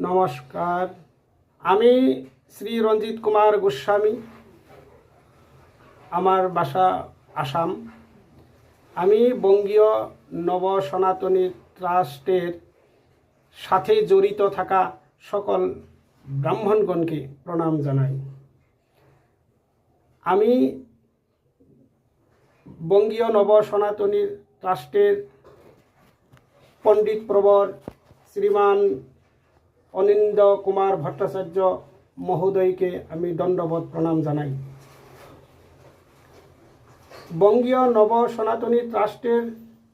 নমস্কার। আমি শ্রী রঞ্জিত কুমার গোস্বামী। আমার বাসা আসাম। আমি বঙ্গীয় নব সনাতনী ট্রাস্টের সাথে জড়িত থাকা সকল ব্রাহ্মণগণকে প্রণাম জানাই। আমি বঙ্গীয় নব সনাতনী ট্রাস্টের পণ্ডিত প্রবর শ্রীমান অনিন্দ কুমার ভট্টাচার্য মহোদয়কে আমি দণ্ডবত প্রণাম জানাই। বঙ্গীয় নব সনাতনী ট্রাস্টের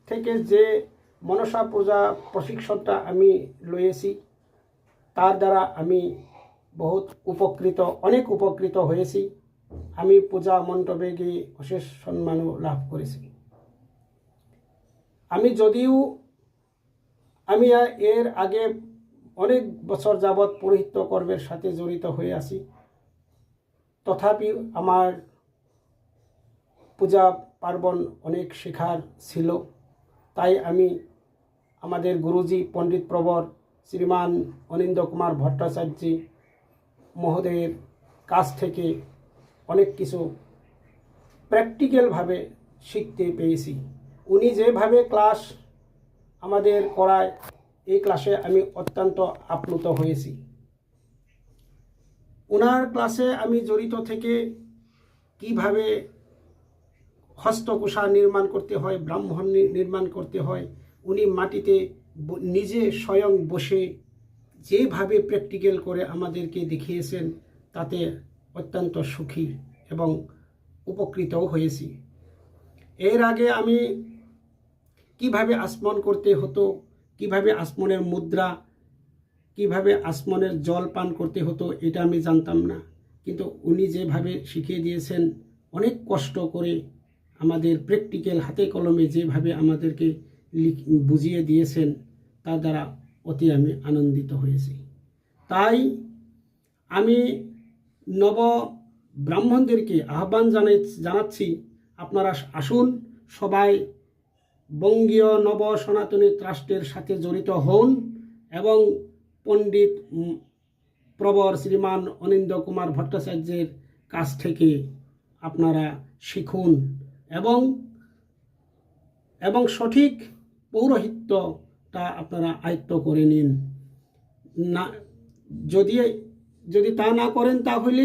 থেকে যে মনসা পূজা প্রশিক্ষণটা আমি লয়েছি, তার দ্বারা আমি অনেক উপকৃত হয়েছি। আমি পূজা মণ্ডপে গিয়ে অশেষ সম্মানও লাভ করেছি। আমি এর আগে অনেক বছর যাবৎ পৌরোহিত্য কর্মের সাথে জড়িত হয়ে আছি, তথাপি আমার পূজা পার্বণ অনেক শেখার ছিল। তাই আমি আমাদের গুরুজি পণ্ডিত প্রবর শ্রীমান অনিন্দ কুমার ভট্টাচার্য মহোদয়ের কাছ থেকে অনেক কিছু প্র্যাকটিক্যালভাবে শিখতে পেয়েছি। উনি যেভাবে ক্লাস আমাদের করায়, এই ক্লাসে আমি অত্যন্ত আপ্লুত হয়েছি। ওনার ক্লাসে আমি জড়িত থেকে কিভাবে হস্তকুশা নির্মাণ করতে হয়, ব্রাহ্মণ নির্মাণ করতে হয়, উনি মাটিতে নিজে স্বয়ং বসে যেভাবে প্র্যাকটিক্যাল করে আমাদেরকে দেখিয়েছেন, তাতে অত্যন্ত সুখী এবং উপকৃতও হয়েছি। এর আগে আমি কিভাবে আসমন করতে হতো, কিভাবে আসমনের মুদ্রা, কিভাবে আসমনের জল পান করতে হতো, এটা আমি জানতাম না। কিন্তু উনি যেভাবে শিখিয়ে দিয়েছেন, অনেক কষ্ট করে আমাদের প্র্যাকটিক্যাল হাতে কলমে যেভাবে আমাদেরকে বুঝিয়ে দিয়েছেন, তার দ্বারা অতি আমি আনন্দিত হয়েছি। তাই আমি নব ব্রাহ্মণদেরকে আহ্বান জানাচ্ছি, আপনারা আসুন, সবাই বঙ্গীয় নব সনাতনী ট্রাস্টের সাথে জড়িত হন এবং পণ্ডিত প্রবর শ্রীমান অনিন্দ কুমার ভট্টাচার্যের কাছ থেকে আপনারা শিখুন এবং সঠিক পৌরোহিত্যটা আপনারা আয়ত্ত করে নিন। না, যদি তা না করেন, তাহলে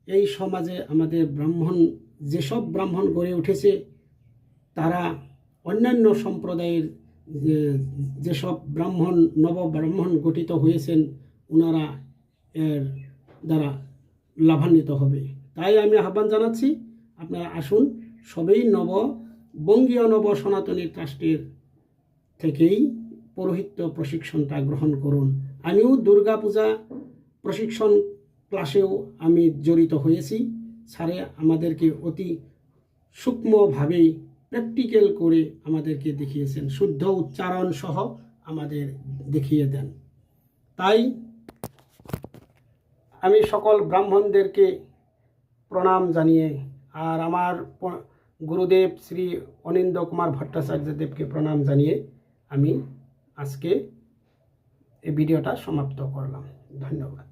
এই সমাজে আমাদের যেসব ব্রাহ্মণ গড়ে উঠেছে, তারা অন্যান্য সম্প্রদায়ের যেসব নবব্রাহ্মণ গঠিত হয়েছেন, ওনারা এর দ্বারা লাভান্বিত হবে। তাই আমি আহ্বান জানাচ্ছি, আপনারা আসুন, সবেই বঙ্গীয় নব সনাতনী ট্রাস্টের থেকেই পৌরোহিত্য প্রশিক্ষণটা গ্রহণ করুন। আমিও দুর্গা পূজা প্রশিক্ষণ ক্লাসেও আমি জড়িত হয়েছি। স্যারে আমাদেরকে অতি সূক্ষ্মভাবেই প্র্যাকটিক্যাল করে আমাদেরকে দেখিয়েছেন, শুদ্ধ উচ্চারণ সহ আমাদের দেখিয়ে দেন। তাই আমি সকল ব্রাহ্মণদেরকে প্রণাম জানিয়ে, আর আমার গুরুদেব শ্রী অনিন্দ কুমার ভট্টাচার্য দেবকে প্রণাম জানিয়ে আমি আজকে এই ভিডিওটা সমাপ্ত করলাম। ধন্যবাদ।